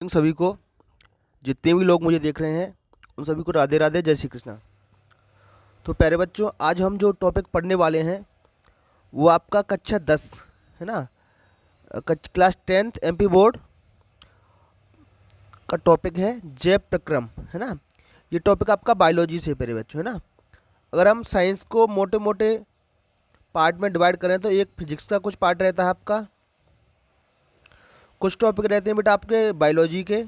Morning सभी को। जितने भी लोग मुझे देख रहे हैं उन सभी को राधे राधे, जय श्री कृष्णा। तो प्यारे बच्चों, आज हम जो टॉपिक पढ़ने वाले हैं वो आपका कक्षा 10 है ना, क्लास 10th एमपी बोर्ड का टॉपिक है जैव प्रक्रम, है ना। ये टॉपिक आपका बायोलॉजी से प्यारे बच्चों, है ना। अगर हम साइंस को मोटे मोटे पार्ट में डिवाइड करें तो एक फिजिक्स का कुछ पार्ट रहता है आपका, कुछ टॉपिक रहते हैं बेटा आपके बायोलॉजी के,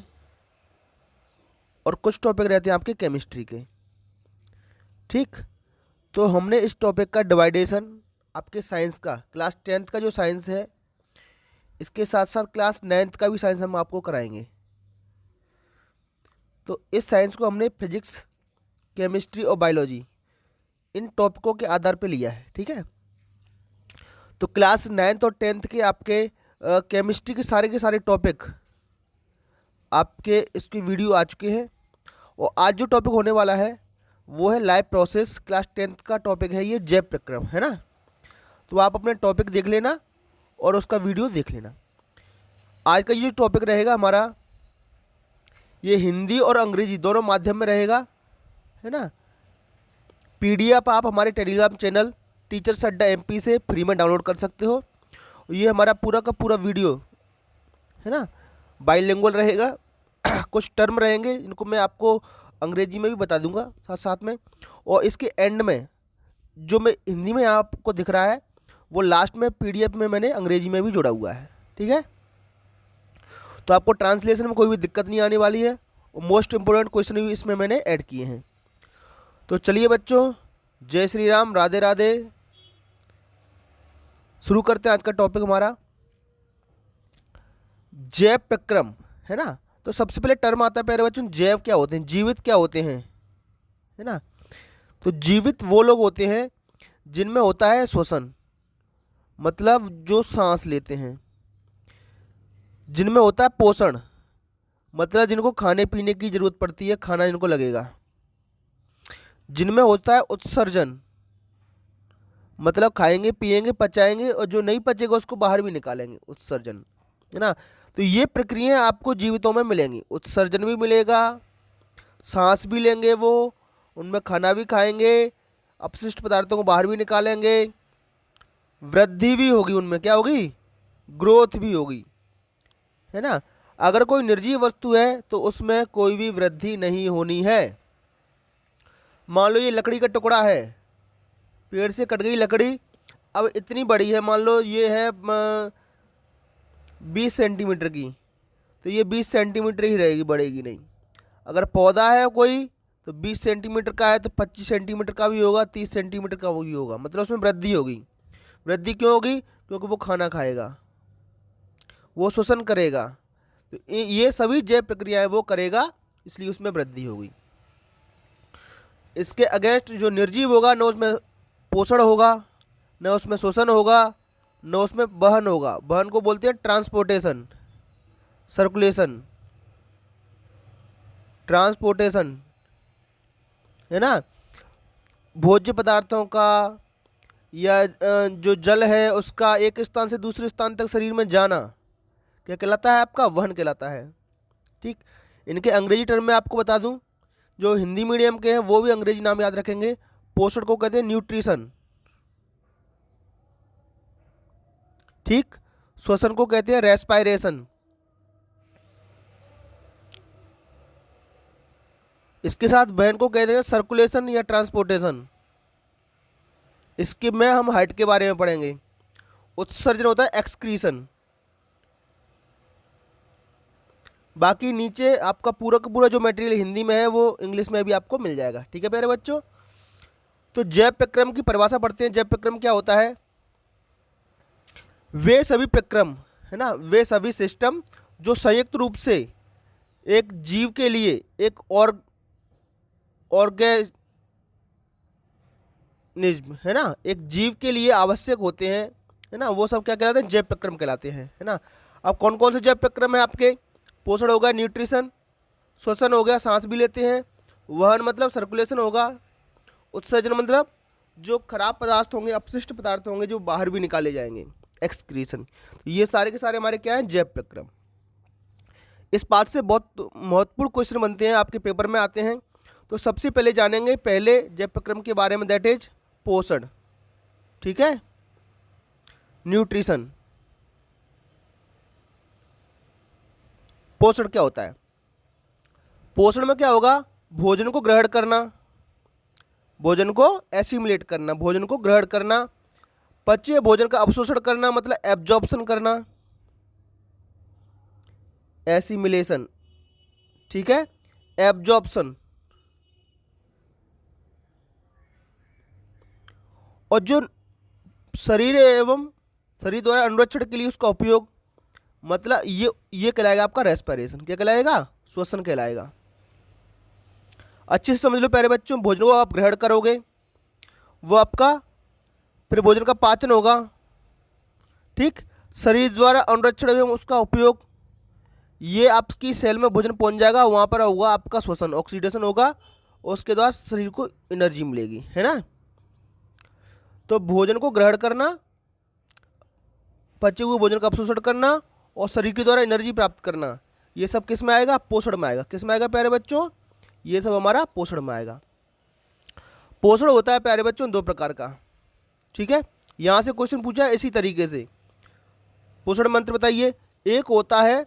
और कुछ टॉपिक रहते हैं आपके केमिस्ट्री के। ठीक, तो हमने इस टॉपिक का डिवाइडेशन आपके साइंस का, क्लास 10th का जो साइंस है इसके साथ साथ क्लास 9th का भी साइंस हम आपको कराएंगे। तो इस साइंस को हमने फिजिक्स, केमिस्ट्री और बायोलॉजी इन टॉपिकों के आधार पे लिया है। ठीक है, तो क्लास 9th और 10th के आपके केमिस्ट्री के सारे टॉपिक आपके इसकी वीडियो आ चुके हैं। और आज जो टॉपिक होने वाला है वो है लाइफ प्रोसेस। क्लास 10th का टॉपिक है ये जैव प्रक्रम, है ना। तो आप अपने टॉपिक देख लेना और उसका वीडियो देख लेना। आज का ये टॉपिक रहेगा हमारा, ये हिंदी और अंग्रेजी दोनों माध्यम में रहेगा, है ना। पीडीएफ आप हमारे टेलीग्राम चैनल टीचर्स अड्डा एमपी से फ्री में डाउनलोड कर सकते हो। ये हमारा पूरा का पूरा वीडियो, है ना, बाइलिंगुअल रहेगा। कुछ टर्म रहेंगे इनको मैं आपको अंग्रेजी में भी बता दूंगा साथ साथ में। और इसके एंड में जो मैं हिंदी में आपको दिख रहा है वो लास्ट में पीडीएफ में मैंने अंग्रेजी में भी जोड़ा हुआ है। ठीक है, तो आपको ट्रांसलेशन में कोई भी दिक्कत नहीं आने वाली है। और मोस्ट इंपोर्टेंट क्वेश्चन भी इसमें मैंने ऐड किए हैं। तो चलिए बच्चों, जय श्री राम, राधे राधे। शुरू करते हैं आज का टॉपिक हमारा जैव प्रक्रम, है ना। तो सबसे पहले टर्म आता है प्यारे बच्चों, जैव क्या होते हैं, जीवित क्या होते हैं, है ना। तो जीवित वो लोग होते हैं जिनमें होता है श्वसन, मतलब जो सांस लेते हैं। जिनमें होता है पोषण, मतलब जिनको खाने पीने की जरूरत पड़ती है, खाना जिनको लगेगा। जिनमें होता है उत्सर्जन, मतलब खाएंगे पिएंगे पचाएंगे और जो नहीं पचेगा उसको बाहर भी निकालेंगे, उत्सर्जन, है ना। तो ये प्रक्रियाएं आपको जीवितों में मिलेंगी। उत्सर्जन भी मिलेगा, सांस भी लेंगे वो, उनमें खाना भी खाएंगे, अपशिष्ट पदार्थों को बाहर भी निकालेंगे, वृद्धि भी होगी उनमें, क्या होगी, ग्रोथ भी होगी, है ना। अगर कोई निर्जीव वस्तु है तो उसमें कोई भी वृद्धि नहीं होनी है। मान लो ये लकड़ी का टुकड़ा है, पेड़ से कट गई लकड़ी, अब इतनी बड़ी है, मान लो ये है 20 सेंटीमीटर की, तो ये 20 सेंटीमीटर ही रहेगी, बढ़ेगी नहीं। अगर पौधा है कोई तो 20 सेंटीमीटर का है तो 25 सेंटीमीटर का भी होगा, 30 सेंटीमीटर का भी होगा, मतलब उसमें वृद्धि होगी। वृद्धि क्यों होगी, क्योंकि वो खाना खाएगा, वो श्वसन करेगा। तो ये सभी जैव प्रक्रियाएं वो करेगा, इसलिए उसमें वृद्धि होगी। इसके अगेंस्ट जो निर्जीव होगा, न उसमें पोषण होगा, न उसमें शोषण होगा, न उसमें वहन होगा। वहन को बोलते हैं ट्रांसपोर्टेशन, सर्कुलेशन, ट्रांसपोर्टेशन, है ना। भोज्य पदार्थों का या जो जल है उसका एक स्थान से दूसरे स्थान तक शरीर में जाना क्या कहलाता है, आपका वहन कहलाता है। ठीक, इनके अंग्रेजी टर्म में आपको बता दूं, जो हिंदी मीडियम के हैं वो भी अंग्रेजी नाम याद रखेंगे। पोषण को कहते हैं न्यूट्रिशन, ठीक। श्वसन को कहते हैं रेस्पायरेशन। इसके साथ वहन को कहते हैं सर्कुलेशन या ट्रांसपोर्टेशन। इसके में हम हाइट के बारे में पढ़ेंगे। उत्सर्जन होता है एक्सक्रीशन। बाकी नीचे आपका पूरा का पूरा जो मटेरियल हिंदी में है वो इंग्लिश में भी आपको मिल जाएगा। ठीक है प्यारे बच्चों, तो जैव प्रक्रम की परिभाषा पढ़ते हैं। जैव प्रक्रम क्या होता है, वे सभी प्रक्रम, है ना, वे सभी सिस्टम जो संयुक्त रूप से एक जीव के लिए, एक ऑर्गेनिज्म, है ना, एक जीव के लिए आवश्यक होते हैं, है ना, वो सब क्या कहलाते हैं, जैव प्रक्रम कहलाते हैं, है ना। अब कौन कौन से जैव प्रक्रम है आपके, पोषण होगा न्यूट्रिशन, श्वसन हो गया सांस भी लेते हैं, वहन मतलब सर्कुलेशन होगा, उत्सर्जन मतलब जो खराब पदार्थ होंगे, अपशिष्ट पदार्थ होंगे जो बाहर भी निकाले जाएंगे, एक्सक्रीशन। तो ये सारे के सारे हमारे क्या हैं, जैव प्रक्रम। इस पार्ट से बहुत महत्वपूर्ण क्वेश्चन बनते हैं, आपके पेपर में आते हैं। तो सबसे पहले जानेंगे पहले जैव प्रक्रम के बारे में, दैट इज पोषण। ठीक है, न्यूट्रिशन। पोषण क्या होता है? पोषण में क्या होगा? भोजन को ग्रहण करना, भोजन को एसिमुलेट करना, भोजन को ग्रहण करना, पचे भोजन का अवशोषण करना मतलब एब्जॉर्प्शन करना, एसिमिलेशन। ठीक है, एब्जॉर्प्शन। और जो शरीर एवं शरीर द्वारा अनुरक्षण के लिए उसका उपयोग, मतलब ये कहलाएगा आपका रेस्पिरेशन। क्या कहलाएगा? श्वसन कहलाएगा। अच्छे से समझ लो प्यारे बच्चों, भोजन को आप ग्रहण करोगे, वो आपका फिर भोजन का पाचन होगा। ठीक, शरीर द्वारा अनुरक्षण एवं उसका उपयोग, ये आपकी सेल में भोजन पहुंच जाएगा, वहाँ पर होगा आपका श्वसन, ऑक्सीडेशन होगा, और उसके बाद शरीर को एनर्जी मिलेगी, है ना। तो भोजन को ग्रहण करना, पचे हुए भोजन का अवशोषण करना और शरीर के द्वारा एनर्जी प्राप्त करना, ये सब किस में आएगा? पोषण में आएगा। किस में आएगा प्यारे बच्चों? ये सब हमारा पोषण में आएगा। पोषण होता है प्यारे बच्चों दो प्रकार का। ठीक है, यहाँ से क्वेश्चन पूछा है इसी तरीके से। पोषण मंत्र बताइए। एक होता है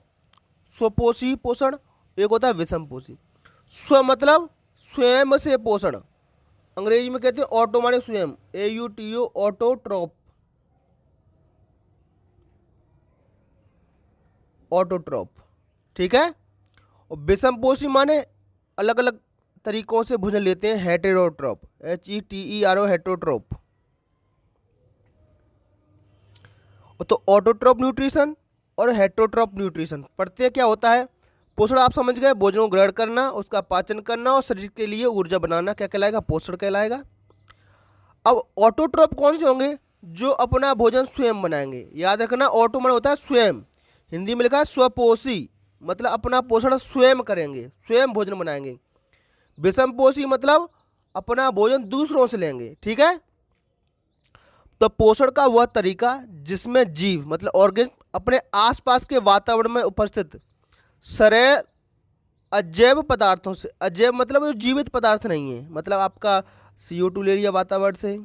स्वपोषी पोषण, एक होता है विषमपोषी। स्व मतलब स्वयं से पोषण, अंग्रेजी में कहते हैं ऑटो माने स्वयं, AUTO, ऑटोट्रॉप, ऑटोट्रॉप। ठीक है, और विषमपोषी माने अलग अलग तरीकों से भोजन लेते हैं, हेटेरोट्रॉप, HETERO, हेटेरोट्रॉप। तो ऑटोट्रॉप न्यूट्रिशन और हेटेरोट्रॉप न्यूट्रिशन। प्रत्येक क्या होता है? पोषण आप समझ गए, भोजन को ग्रहण करना, उसका पाचन करना और शरीर के लिए ऊर्जा बनाना, क्या कहलाएगा? पोषण कहलाएगा। अब ऑटोट्रॉप कौन से होंगे? जो अपना भोजन स्वयं बनाएंगे। याद रखना, ऑटो माने होता है स्वयं, हिंदी में लिखा है स्वपोषी, मतलब अपना पोषण स्वयं करेंगे, स्वयं भोजन बनाएंगे। विषमपोषी मतलब अपना भोजन दूसरों से लेंगे। ठीक है, तो पोषण का वह तरीका जिसमें जीव मतलब ऑर्गेनिज्म अपने आसपास के वातावरण में उपस्थित सरल अजैव पदार्थों से, अजैव मतलब जो जीवित पदार्थ नहीं है, मतलब आपका CO2 ले लिया वातावरण से,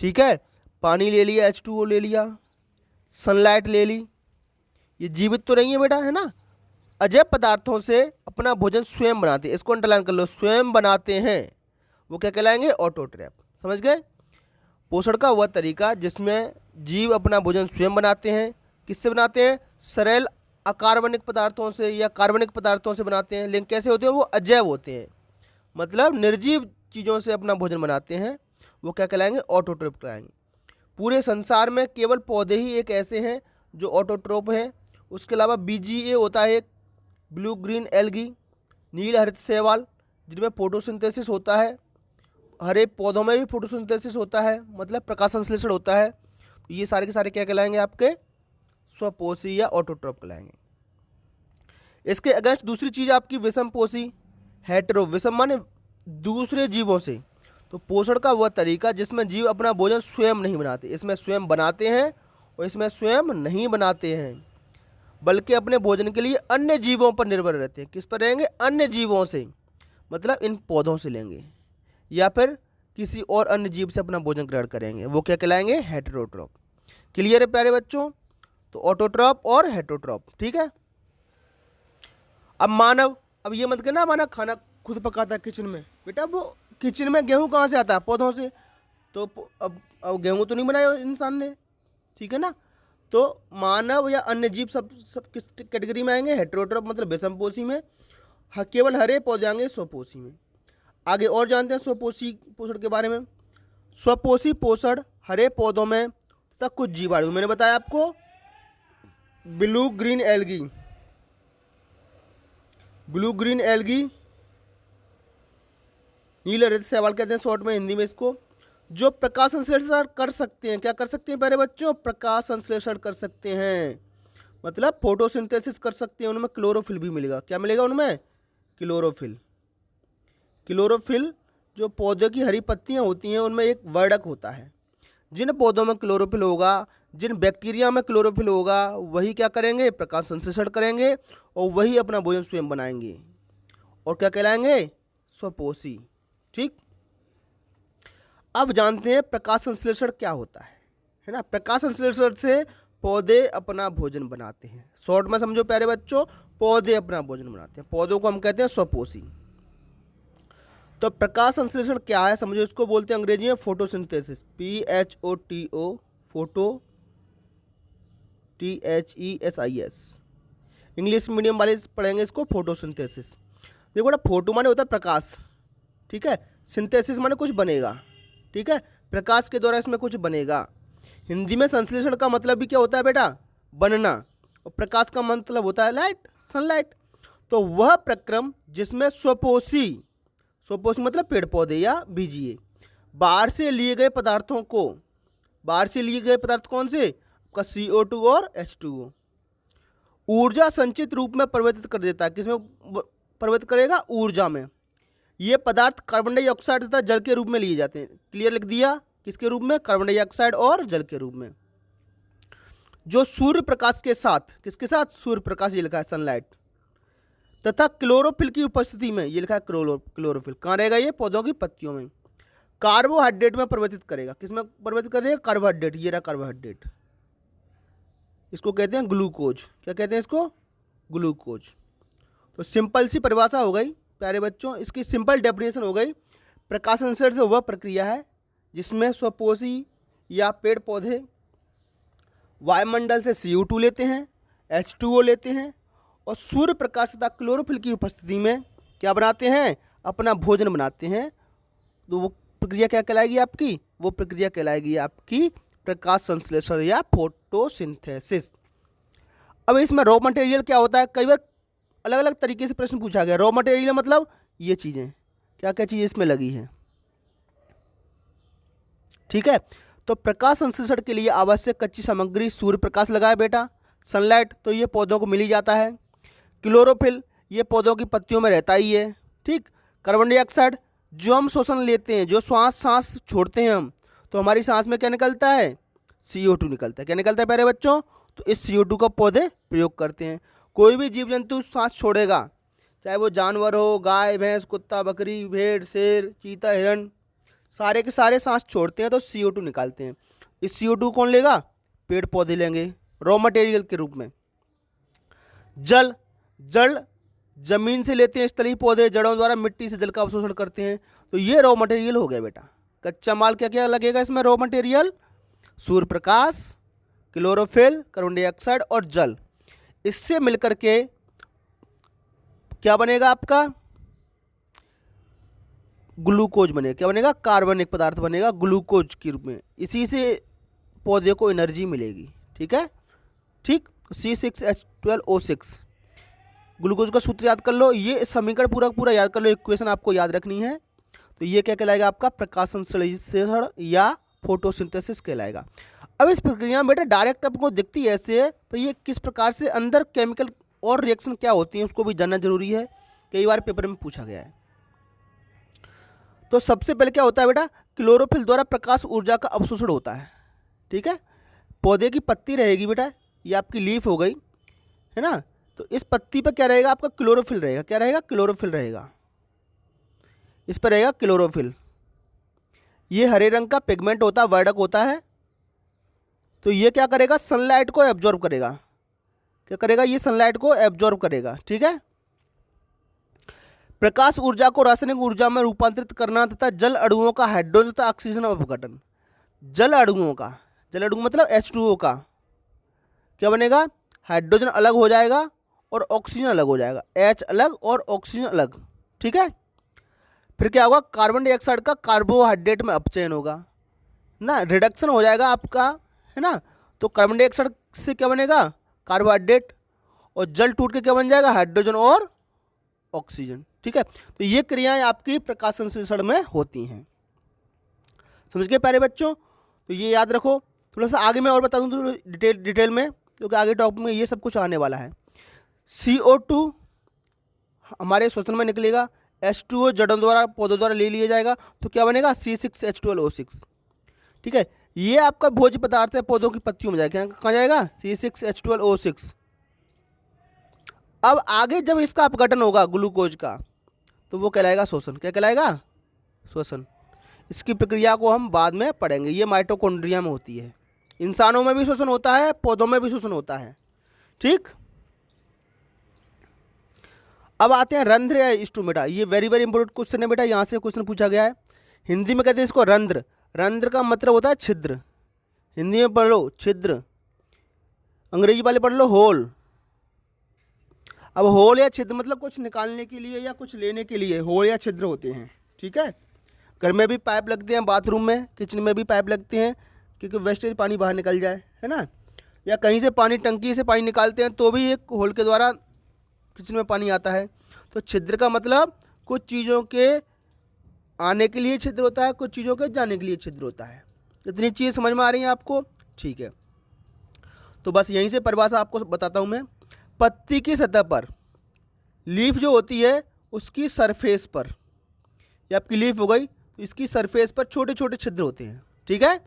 ठीक है, पानी ले लिया, H2O ले लिया, सनलाइट ले ली, ये जीवित तो नहीं है बेटा, है ना। अजैव पदार्थों से अपना भोजन स्वयं बनाते हैं, इसको अंडरलाइन कर लो, स्वयं बनाते हैं, वो क्या कहलाएंगे? ऑटोट्रॉप। समझ गए? पोषण का वह तरीका जिसमें जीव अपना भोजन स्वयं बनाते हैं। किससे बनाते हैं? सरल अकार्बनिक पदार्थों से या कार्बनिक पदार्थों से बनाते हैं, लेकिन कैसे होते हैं? वो अजैव होते हैं, मतलब निर्जीव चीज़ों से अपना भोजन बनाते हैं, वो क्या कहलाएंगे? ऑटोट्रॉप कहलाएंगे। पूरे संसार में केवल पौधे ही एक ऐसे हैं जो ऑटोट्रॉप हैं। उसके अलावा BGA होता है, ब्लू ग्रीन एल्गी, नील हरित शैवाल, जिनमें फोटोसिंथेसिस होता है। हरे पौधों में भी फोटोसिंथेसिस होता है, मतलब प्रकाश संश्लेषण होता है। तो ये सारे के सारे क्या कहलाएंगे? आपके स्वपोषी या ऑटोट्रॉप कहलाएंगे। इसके अगेंस्ट दूसरी चीज आपकी विषमपोषी, हेटेरो। विषम माने दूसरे जीवों से। तो पोषण का वह तरीका जिसमें जीव अपना भोजन स्वयं नहीं बनाते, इसमें स्वयं बनाते हैं और इसमें स्वयं नहीं बनाते हैं, बल्कि अपने भोजन के लिए अन्य जीवों पर निर्भर रहते हैं। किस पर रहेंगे? अन्य जीवों से, मतलब इन पौधों से लेंगे या फिर किसी और अन्य जीव से अपना भोजन ग्रहण करेंगे, वो क्या कहलाएंगे? हेटेरोट्रॉप। क्लियर है प्यारे बच्चों? तो ऑटोट्रॉप और हेटेरोट्रॉप। ठीक है, अब मानव, अब ये मत कहना मानव खाना खुद पकाता है किचन में, बेटा वो किचन में गेहूं कहाँ से आता है? पौधों से। तो अब गेहूं तो नहीं बनाया इंसान ने, ठीक है ना। तो मानव या अन्य जीव सब किस कैटेगरी में आएंगे? हेटेरोट्रॉप मतलब विषमपोषी में। केवल हरे पौधे आएंगे स्वपोषी में। आगे और जानते हैं स्वपोषी पोषण के बारे में। स्वपोषी पोषण हरे पौधों में तथा कुछ जीवाणु, मैंने बताया आपको, blue green algae, blue green algae, नील हरित शैवाल कहते हैं शॉर्ट में हिंदी में इसको, जो प्रकाश संश्लेषण कर सकते हैं। क्या कर सकते हैं प्यारे बच्चों? प्रकाश संश्लेषण कर सकते हैं, मतलब फोटोसिंथेसिस कर सकते हैं। उनमें क्लोरोफिल भी मिलेगा। क्या मिलेगा उनमें? क्लोरोफिल। क्लोरोफिल जो पौधे की हरी पत्तियां होती हैं उनमें एक वर्णक होता है। जिन पौधों में क्लोरोफिल होगा, जिन बैक्टीरिया में क्लोरोफिल होगा वही क्या करेंगे, प्रकाश संश्लेषण करेंगे और वही अपना भोजन स्वयं बनाएंगे और क्या कहलाएंगे, स्वपोषी। ठीक, अब जानते हैं प्रकाश संश्लेषण क्या होता है ना। प्रकाश संश्लेषण से पौधे अपना भोजन बनाते हैं। शॉर्ट में समझो प्यारे बच्चों, पौधे अपना भोजन बनाते हैं, पौधों को हम कहते हैं स्वपोषी। तो प्रकाश संश्लेषण क्या है समझो, इसको बोलते हैं अंग्रेजी में photosynthesis, PHOTO, photo THESIS। English medium वाले पढ़ेंगे इसको फोटोसिंथेसिस। देखो बेटा, फोटो माने होता है प्रकाश, ठीक है, सिंथेसिस माने कुछ बनेगा, ठीक है, प्रकाश के द्वारा इसमें कुछ बनेगा। हिंदी में संश्लेषण का मतलब भी क्या होता है बेटा, बनना, और प्रकाश का मतलब होता है लाइट, सनलाइट। तो वह प्रक्रम जिसमें स्वपोषी, स्वपोषी मतलब पेड़ पौधे या बीजीय, बाहर से लिए गए पदार्थों को, बाहर से लिए गए पदार्थ कौन से, आपका CO2 और H2O, ऊर्जा संचित रूप में परिवर्तित कर देता है। किसमें परिवर्तित करेगा, ऊर्जा में। ये पदार्थ कार्बन डाइऑक्साइड तथा जल के रूप में लिए जाते हैं। क्लियर लिख दिया, किसके रूप में, कार्बन डाइऑक्साइड और जल के रूप में, जो सूर्य प्रकाश के साथ, किसके साथ, सूर्य प्रकाश, ये लिखा है सनलाइट, तथा क्लोरोफिल की उपस्थिति में, ये लिखा है क्लोरोफिल, कहाँ रहेगा, ये पौधों की पत्तियों में, कार्बोहाइड्रेट में परिवर्तित करेगा। किसमें परिवर्तित करेगा, कार्बोहाइड्रेट, ये रहा कार्बोहाइड्रेट, इसको कहते हैं ग्लूकोज। क्या कहते हैं इसको, ग्लूकोज। तो सिंपल सी परिभाषा हो गई प्यारे बच्चों, इसकी सिंपल डेफिनेशन हो गई, प्रकाश संश्लेषण से वह प्रक्रिया है जिसमें स्वपोषी या पेड़ पौधे वायुमंडल से CO2 लेते हैं, H2O लेते हैं और सूर्य प्रकाश तथा क्लोरोफिल की उपस्थिति में क्या बनाते हैं, अपना भोजन बनाते हैं। तो वो प्रक्रिया क्या कहलाएगी आपकी, वो प्रक्रिया कहलाएगी आपकी प्रकाश संश्लेषण या फोटोसिंथेसिस। अब इसमें रॉ मटेरियल क्या होता है, कई बार अलग अलग तरीके से प्रश्न पूछा गया। रॉ मटेरियल मतलब ये चीज़ें, क्या क्या चीज़ें इसमें लगी है, ठीक है। तो प्रकाश संश्लेषण के लिए आवश्यक कच्ची सामग्री, सूर्य प्रकाश लगा है बेटा, सनलाइट तो ये पौधों को मिल ही जाता है, क्लोरोफिल ये पौधों की पत्तियों में रहता ही है, ठीक, कार्बन डाइऑक्साइड जो हम श्वसन लेते हैं, जो सांस छोड़ते हैं हम, तो हमारी सांस में क्या निकलता है, CO2 निकलता है। क्या निकलता है प्यारे बच्चों, तो इस CO2 का पौधे प्रयोग करते हैं। कोई भी जीव जंतु सांस छोड़ेगा, चाहे वो जानवर हो, गाय भैंस कुत्ता बकरी भेड़ शेर चीता हिरण, सारे के सारे सांस छोड़ते हैं तो CO2 निकालते हैं। इस CO2 कौन लेगा, पेड़ पौधे लेंगे रॉ मटेरियल के रूप में। जल, जल जमीन से लेते हैं स्थलीय पौधे, जड़ों द्वारा मिट्टी से जल का अवशोषण करते हैं, तो ये रॉ मटेरियल हो गया बेटा। कच्चा माल क्या क्या लगेगा इसमें, raw material, Surya Prakash, chlorophyll, carbon dioxide और जल। इससे मिलकर के क्या बनेगा आपका, ग्लूकोज बनेगा। क्या बनेगा, कार्बनिक पदार्थ बनेगा ग्लूकोज के रूप में। इसी से पौधे को एनर्जी मिलेगी, ठीक है, ठीक। C6H12O6 ग्लूकोज का सूत्र याद कर लो, ये समीकरण पूरा पूरा याद कर लो, इक्वेशन आपको याद रखनी है। तो ये क्या कहलाएगा आपका प्रकाश संश्लेषण या फोटोसिंथेसिस कहलाएगा। अब इस प्रक्रिया में बेटा डायरेक्ट आपको दिखती है ऐसे, तो ये किस प्रकार से अंदर केमिकल और रिएक्शन क्या होती है उसको भी जानना जरूरी है, कई बार पेपर में पूछा गया है। तो सबसे पहले क्या होता है बेटा, क्लोरोफिल द्वारा प्रकाश ऊर्जा का अवशोषण होता है, ठीक है। पौधे की पत्ती रहेगी बेटा, ये आपकी लीफ हो गई है ना, तो इस पत्ती पर क्या रहेगा आपका, क्लोरोफिल रहेगा। क्या रहेगा, क्लोरोफिल रहेगा, इस पर रहेगा क्लोरोफिल। ये हरे रंग का पिगमेंट होता है, वर्णक होता है। तो ये क्या करेगा, सनलाइट को एब्जॉर्ब करेगा। क्या करेगा, ये सनलाइट को एब्जॉर्ब करेगा, ठीक है। प्रकाश ऊर्जा को रासायनिक ऊर्जा में रूपांतरित करना तथा जल अणुओं का हाइड्रोजन तथा ऑक्सीजन अपघटन। जल अणुओं का, जल अणु मतलब H2O का क्या बनेगा, हाइड्रोजन अलग हो जाएगा और ऑक्सीजन अलग हो जाएगा, H अलग और ऑक्सीजन अलग, ठीक है। फिर क्या होगा, कार्बन डाइऑक्साइड का कार्बोहाइड्रेट में अपचयन होगा ना, रिडक्शन हो जाएगा आपका, है ना। तो कार्बन डाइऑक्साइड से क्या बनेगा, कार्बोहाइड्रेट, और जल टूट के क्या बन जाएगा, हाइड्रोजन और ऑक्सीजन, ठीक है। तो ये क्रियाएं आपकी प्रकाश संश्लेषण में होती हैं। समझ गए प्यारे बच्चों, तो ये याद रखो। थोड़ा सा आगे मैं और बता दूं तो डिटेल में, क्योंकि आगे टॉपिक में ये सब कुछ आने वाला है। CO2 हमारे श्वसन में निकलेगा, H2O जड़ों द्वारा पौधों द्वारा ले लिया जाएगा, तो क्या बनेगा, C6H12O6, ठीक है। ये आपका भोज्य पदार्थ है, पौधों की पत्तियों में जाएगा, कहाँ जाएगा, C6H12O6। अब आगे जब इसका अपघटन होगा ग्लूकोज का, तो वो कहलाएगा शोषण। क्या कहलाएगा, शोषण। इसकी प्रक्रिया को हम बाद में पढ़ेंगे। ये माइटोकॉन्ड्रिया में होती है। इंसानों में भी शोषण होता है, पौधों में भी शोषण होता है। ठीक। अब आते हैं रंध्र या स्टोमेटा। ये वेरी वेरी इंपॉर्टेंट क्वेश्चन है बेटा, यहाँ से क्वेश्चन पूछा गया है। हिंदी में कहते हैं इसको रंध्र। रंध्र का मतलब होता है छिद्र। हिंदी में पढ़ लो छिद्र, अंग्रेजी वाले पढ़ लो होल। अब होल या छिद्र मतलब कुछ निकालने के लिए या कुछ लेने के लिए होल या छिद्र होते हैं। ठीक है। घर में भी पाइप लगते हैं, बाथरूम में, किचन में भी पाइप लगते हैं, क्योंकि वेस्टेज पानी बाहर निकल जाए, है ना। या कहीं से पानी, टंकी से पानी निकालते हैं तो भी एक होल के द्वारा किचन में पानी आता है। तो छिद्र का मतलब कुछ चीज़ों के आने के लिए छिद्र होता है, कुछ चीज़ों के जाने के लिए छिद्र होता है। इतनी चीज़ समझ में आ रही हैं आपको? ठीक है। तो बस यहीं से परिभाषा आपको बताता हूँ मैं। पत्ती की सतह पर, लीफ जो होती है उसकी सरफेस पर, ये आपकी लीफ हो गई, तो इसकी सरफेस पर छोटे छोटे छिद्र होते हैं। ठीक है।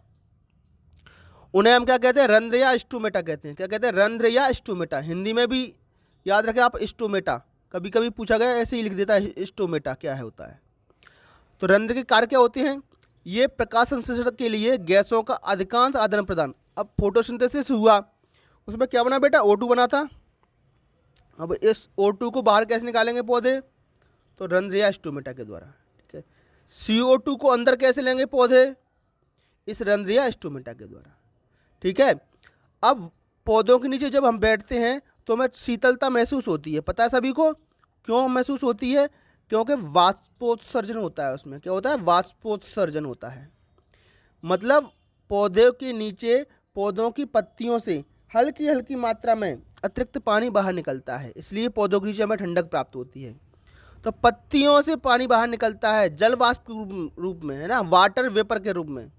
उन्हें हम क्या कहते हैं, रंध्र या स्टोमेटा कहते हैं। क्या कहते हैं, रंध्र या स्टोमेटा। हिंदी में भी याद रखें आप स्टोमेटा, कभी कभी पूछा गया ऐसे ही लिख देता है स्टोमेटा क्या है होता है। तो रंध्र के कार्य क्या होते हैं, ये प्रकाश संश्लेषण के लिए गैसों का अधिकांश आदान प्रदान। अब फोटोसिंथेसिस हुआ, उसमें क्या बना बेटा, O2 बना था। अब इस O2 को बाहर कैसे निकालेंगे पौधे, तो रंध्र या स्टोमेटा के द्वारा। ठीक है। CO2 को अंदर कैसे लेंगे पौधे, इस रंध्र या स्टोमेटा के द्वारा। ठीक है। अब पौधों के नीचे जब हम बैठते हैं तो हमें शीतलता महसूस होती है, पता है सभी को। क्यों महसूस होती है, क्योंकि वाष्पोत्सर्जन होता है उसमें। क्या होता है, वाष्पोत्सर्जन होता है। मतलब पौधे के नीचे पौधों की पत्तियों से हल्की हल्की मात्रा में अतिरिक्त पानी बाहर निकलता है, इसलिए पौधों के नीचे हमें ठंडक प्राप्त होती है। तो पत्तियों से पानी बाहर निकलता है जल वाष्प के रूप में, है ना, वाटर वेपर के रूप में,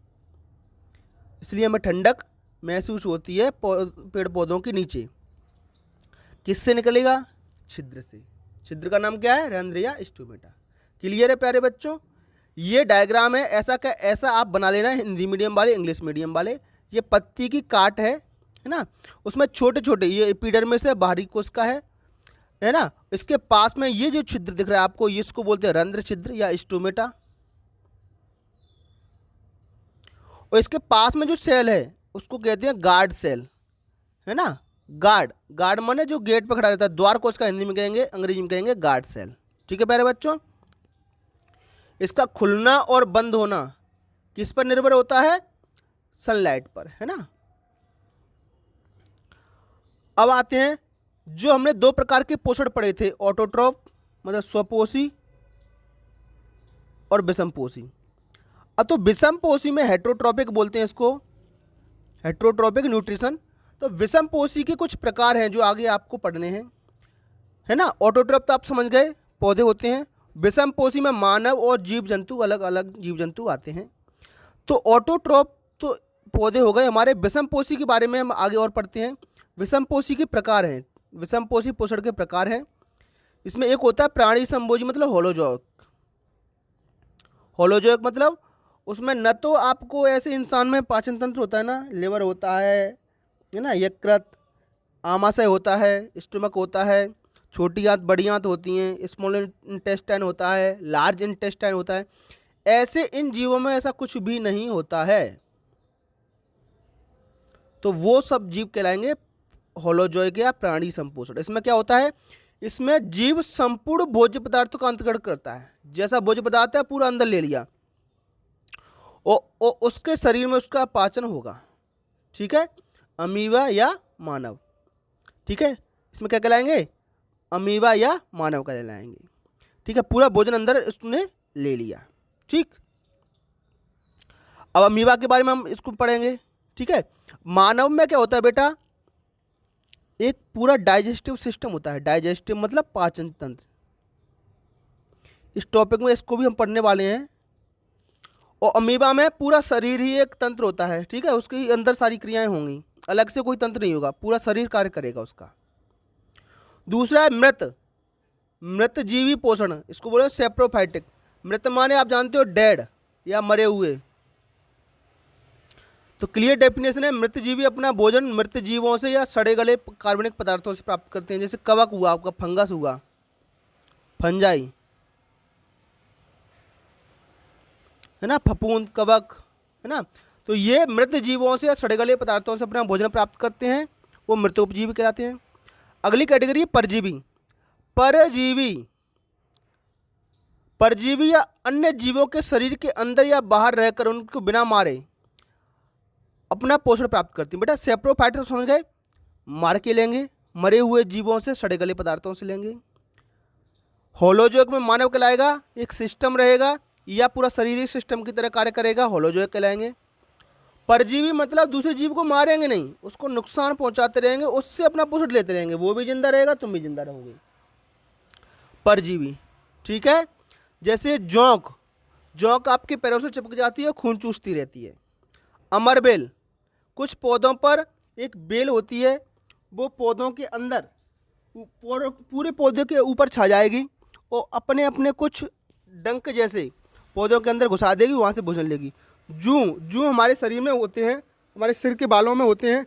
इसलिए हमें ठंडक महसूस होती है पेड़ पौधों के नीचे। किससे निकलेगा, छिद्र से। छिद्र का नाम क्या है, रंध्र या स्टोमेटा। क्लियर है प्यारे बच्चों। ये डायग्राम है, ऐसा का ऐसा आप बना लेना, हिंदी मीडियम वाले, इंग्लिश मीडियम वाले। ये पत्ती की काट है ना, उसमें छोटे छोटे, ये एपिडर्मिस से बाहरी कोशिका है ना। इसके पास में ये जो छिद्र दिख रहा है आपको, ये इसको बोलते हैं रंध्र छिद्र या स्टोमेटा। और इसके पास में जो सेल है उसको कहते हैं गार्ड सेल, है ना। गार्ड, गार्ड माने जो गेट पर खड़ा रहता है, द्वार कोशिका हिंदी में कहेंगे, अंग्रेजी में कहेंगे गार्ड सेल। ठीक है प्यारे बच्चों। इसका खुलना और बंद होना किस पर निर्भर होता है, सनलाइट पर, है ना। अब आते हैं, जो हमने दो प्रकार के पोषण पढ़े थे, ऑटोट्रॉफ मतलब स्वपोषी और विषमपोषी। अब तो विषमपोषी में हेट्रोट्रॉपिक बोलते हैं इसको, हेट्रोट्रॉपिक न्यूट्रिशन। तो विषमपोषी के कुछ प्रकार हैं जो आगे आपको पढ़ने हैं, है ना। ऑटोट्रॉफ तो आप समझ गए, पौधे होते हैं। विषमपोषी में मानव और जीव जंतु, अलग अलग जीव जंतु आते हैं। तो ऑटोट्रॉफ तो पौधे हो गए हमारे। विषमपोषी के बारे में हम आगे और पढ़ते हैं। विषमपोषी के प्रकार हैं, विषमपोषी पोषण के प्रकार हैं। इसमें एक होता है प्राणी संभोजी मतलब होलोजोइक। होलोजोइक मतलब उसमें न तो आपको ऐसे इंसान में पाचन तंत्र होता है ना, लिवर होता है ना, यकृत, आमाशय होता है, स्टमक होता है, छोटी आंत बड़ी आंत होती हैं, स्मॉल इंटेस्टाइन होता है, लार्ज इंटेस्टाइन होता है। ऐसे इन जीवों में ऐसा कुछ भी नहीं होता है। तो वो सब जीव कहलाएंगे होलोजोइक या प्राणी संपोषण। इसमें क्या होता है, इसमें जीव संपूर्ण भोज्य पदार्थों का अंतर्गत करता है। जैसा भोज्य पदार्थ है पूरा अंदर ले लिया, और उसके शरीर में उसका पाचन होगा। ठीक है। अमीबा या मानव। ठीक है। इसमें क्या कहलाएंगे, अमीबा या मानव कहलाएंगे। ठीक है। पूरा भोजन अंदर उसने ले लिया। ठीक। अब अमीबा के बारे में हम इसको पढ़ेंगे। ठीक है। मानव में क्या होता है बेटा, एक पूरा डाइजेस्टिव सिस्टम होता है। डाइजेस्टिव मतलब पाचन तंत्र। इस टॉपिक में इसको भी हम पढ़ने वाले हैं। और अमीबा में पूरा शरीर ही एक तंत्र होता है। ठीक है। उसके अंदर सारी क्रियाएं होंगी, अलग से कोई तंत्र नहीं होगा, पूरा शरीर कार्य करेगा उसका। दूसरा है मृत, मृत जीवी पोषण, इसको बोले सेप्रोफाइटिक। मृत माने आप जानते हो डेड या मरे हुए। तो क्लियर डेफिनेशन है, मृत जीवी अपना भोजन मृत जीवों से या सड़े गले कार्बनिक पदार्थों से प्राप्त करते हैं। जैसे कवक हुआ आपका, फंगस हुआ, फंजाई, है ना, फफूंद, कवक, है ना। तो ये मृत जीवों से या सड़े गले पदार्थों से अपना भोजन प्राप्त करते हैं, वो मृतोपजीवी कहलाते हैं। अगली कैटेगरी है परजीवी। परजीवी, परजीवी या अन्य जीवों के शरीर के अंदर या बाहर रहकर उनको बिना मारे अपना पोषण प्राप्त करती है। बेटा सेप्रोफाइटर समझ गए, मार के लेंगे, मरे हुए जीवों से, सड़े गले पदार्थों से लेंगे। होलोजोइक में मानव कहलाएगा, एक सिस्टम रहेगा या पूरा शरीरिक सिस्टम की तरह कार्य करेगा, होलोजोइक कहलाएंगे। परजीवी मतलब दूसरे जीव को मारेंगे नहीं, उसको नुकसान पहुंचाते रहेंगे, उससे अपना पोषण लेते रहेंगे, वो भी जिंदा रहेगा, तुम भी जिंदा रहोगे, परजीवी। ठीक है। जैसे जोंक, जोंक आपके पैरों से चिपक जाती है, खून चूसती रहती है। अमरबेल, कुछ पौधों पर एक बेल होती है, वो पौधों के अंदर पूरे पौधे के ऊपर छा जाएगी और अपने अपने कुछ डंक जैसे पौधों के अंदर घुसा देगी, वहाँ से भोजन लेगी। जूं, जूं हमारे शरीर में होते हैं, हमारे सिर के बालों में होते हैं,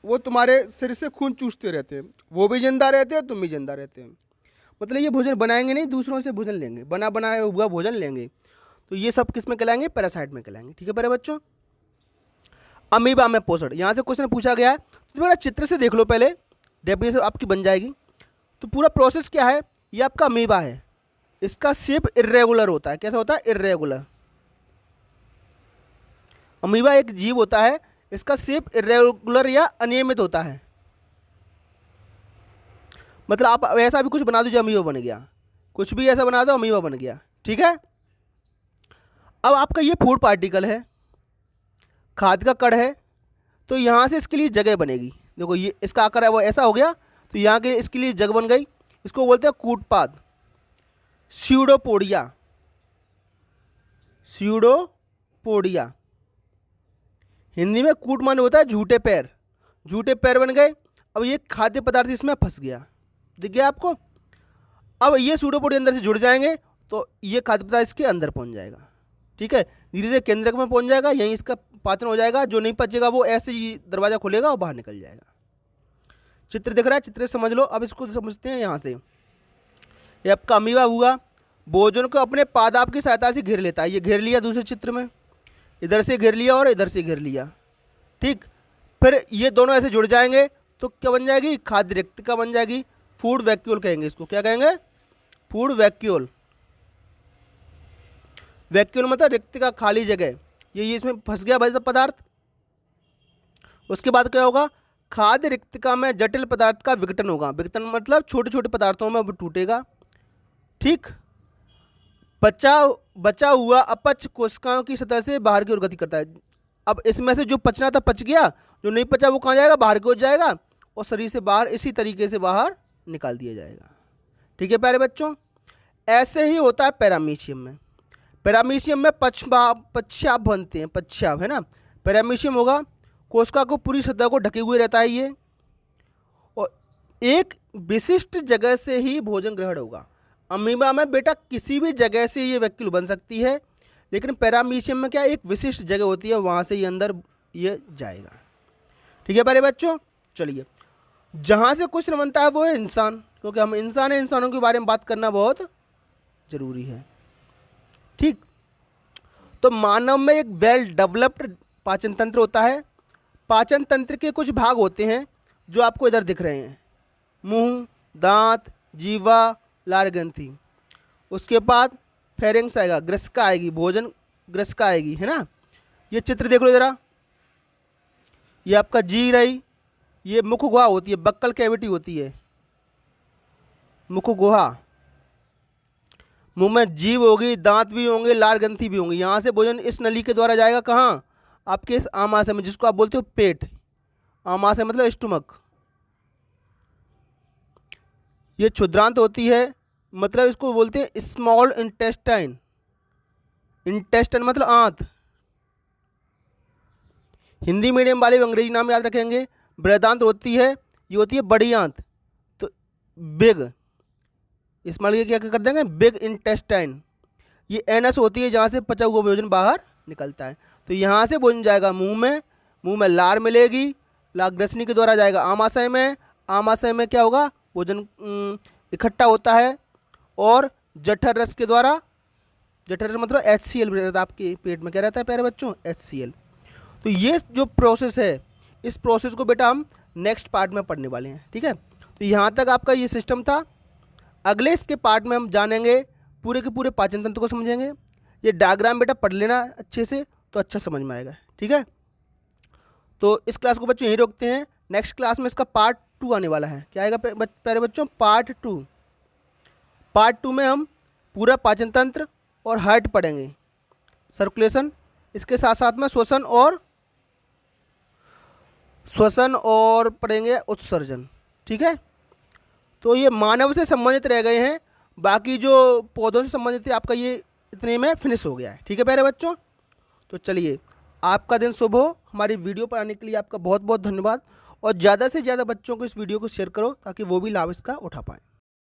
वो तुम्हारे सिर से खून चूसते रहते हैं, वो भी जिंदा रहते हैं, तुम भी जिंदा रहते हैं। मतलब ये भोजन बनाएंगे नहीं, दूसरों से भोजन लेंगे, बना बनाया हुआ भोजन लेंगे। तो ये सब किस में कहलाएंगे? पैरासाइट में कहलाएंगे। ठीक है प्यारे बच्चों। अमीबा में पोषण, यहाँ से क्वेश्चन पूछा गया है, तो मेरा चित्र से देख लो, पहले डेफिनेशन आपकी बन जाएगी। तो पूरा प्रोसेस क्या है, ये आपका अमीबा है, इसका शेप इर्रेगुलर होता है। कैसा होता है? इर्रेगुलर। अमीबा एक जीव होता है, इसका शेप इर्रेगुलर या अनियमित होता है। मतलब आप ऐसा भी कुछ बना दो जो अमीबा बन गया, कुछ भी ऐसा बना दो अमीबा बन गया। ठीक है। अब आपका ये फूड पार्टिकल है, खाद का कण है, तो यहाँ से इसके लिए जगह बनेगी। देखो ये इसका आकार है वो ऐसा हो गया, तो यहाँ के इसके लिए जगह बन गई, इसको बोलते हैं कूटपाद, स्यूडोपोडिया। स्यूडोपोडिया हिंदी में कूट माने होता है झूठे पैर, झूठे पैर बन गए। अब ये खाद्य पदार्थ इसमें फंस गया, दिख गया आपको। अब ये स्यूडोपोडिया अंदर से जुड़ जाएंगे, तो ये खाद्य पदार्थ इसके अंदर पहुंच जाएगा। ठीक है, धीरे धीरे केंद्रक में पहुंच जाएगा, यहीं इसका पाचन हो जाएगा। जो नहीं पचेगा वो ऐसे ही दरवाजा खुलेगा और बाहर निकल जाएगा। चित्र दिख रहा है, चित्र समझ लो। अब इसको समझते हैं। यहाँ से ये आपका अमीबा हुआ, भोजन को अपने पादाप की सहायता से घेर लेता है। ये घेर लिया दूसरे चित्र में, इधर से घेर लिया और इधर से घेर लिया। ठीक, फिर ये दोनों ऐसे जुड़ जाएंगे तो क्या बन जाएगी? खाद्य रिक्तिका बन जाएगी। फूड वैक्यूल कहेंगे इसको। क्या कहेंगे? Food vacuole. वैक्यूल मतलब रिक्तिका, खाली जगह। ये इसमें फंस गया भाई पदार्थ। उसके बाद क्या होगा? खाद्य रिक्तिका में जटिल पदार्थ का विघटन होगा। विघटन मतलब छोटे छोटे पदार्थों में वो टूटेगा। ठीक, बचा हुआ अपच कोशिकाओं की सतह से बाहर की ओर गति करता है। अब इसमें से जो पचना था पच गया, जो नहीं पचा वो कहाँ जाएगा? बाहर की ओर जाएगा और शरीर से बाहर इसी तरीके से बाहर निकाल दिया जाएगा। ठीक है प्यारे बच्चों, ऐसे ही होता है पैरामीशियम में। पैरामीशियम में पश्चाप बनते हैं, पश्चाप, है ना। पैरामीशियम होगा, कोशिका को पूरी सतह को ढके हुए रहता है ये, और एक विशिष्ट जगह से ही भोजन ग्रहण होगा। अमीबा में बेटा किसी भी जगह से ये वैक्यूल बन सकती है, लेकिन पैरामीशियम में क्या, एक विशिष्ट जगह होती है, वहाँ से ये अंदर ये जाएगा। ठीक है प्यारे बच्चों। चलिए, जहाँ से क्वेश्चन बनता है वो है इंसान, क्योंकि हम इंसान हैं, इंसानों के बारे में बात करना बहुत जरूरी है। ठीक, तो मानव में एक वेल डेवलप्ड पाचन तंत्र होता है। पाचन तंत्र के कुछ भाग होते हैं जो आपको इधर दिख रहे हैं, मुंह, दांत, जीवा, लार ग्रंथि। उसके बाद फेरिंग्स आएगा, ग्रसिका आएगी, भोजन ग्रसिका आएगी, है ना। ये चित्र देख लो जरा, ये आपका जी रही, ये मुख गुहा होती है, बक्कल कैविटी होती है, मुख गुहा। मुंह में जीभ होगी, दांत भी होंगे, लार ग्रंथि भी होंगी। यहाँ से भोजन इस नली के द्वारा जाएगा कहाँ? आपके इस आमाशय में, जिसको आप बोलते हो पेट। आमाशय मतलब स्टमक। ये क्षुद्रांत होती है, मतलब इसको बोलते हैं स्मॉल इंटेस्टाइन। इंटेस्टाइन मतलब आंत। हिंदी मीडियम वाले अंग्रेजी नाम याद रखेंगे। बृहदांत होती है, ये होती है बड़ी आंत। तो बिग, स्मॉल के क्या कर देंगे? Big intestine. ये एनस होती है, जहाँ से पचा हुआ भोजन बाहर निकलता है। तो यहाँ से भोजन जाएगा मुंह में, मुंह में लार मिलेगी, लार ग्रसनी के द्वारा जाएगा आमाशय में, आमाशय में क्या होगा, भोजन इकट्ठा होता है, और जठर रस के द्वारा, जठर रस मतलब HCl रहता है आपके पेट में, क्या रहता है प्यारे बच्चों, HCl। तो ये जो प्रोसेस है, इस प्रोसेस को बेटा हम नेक्स्ट पार्ट में पढ़ने वाले हैं, ठीक है। तो यहाँ तक आपका ये सिस्टम था। अगले इसके पार्ट में हम जानेंगे पूरे के पूरे पाचन तंत्र को समझेंगे। ये डायग्राम बेटा पढ़ लेना अच्छे से, तो अच्छा समझ में आएगा, ठीक है। तो इस क्लास को बच्चों यहीं रोकते हैं। नेक्स्ट क्लास में इसका पार्ट 2 आने वाला है। क्या आएगा प्यारे बच्चों, पार्ट 2। पार्ट 2 में हम पूरा पाचन तंत्र और हार्ट पढ़ेंगे, सर्कुलेशन, इसके साथ साथ में श्वसन और पढ़ेंगे उत्सर्जन, ठीक है। तो ये मानव से संबंधित रह गए हैं, बाकी जो पौधों से संबंधित है आपका ये इतने में फिनिश हो गया है, ठीक है प्यारे बच्चों। तो चलिए, आपका दिन शुभ हो। हमारी वीडियो पर आने के लिए आपका बहुत बहुत धन्यवाद, और ज़्यादा से ज़्यादा बच्चों को इस वीडियो को शेयर करो ताकि वो भी लाभ इसका उठा पाएँ।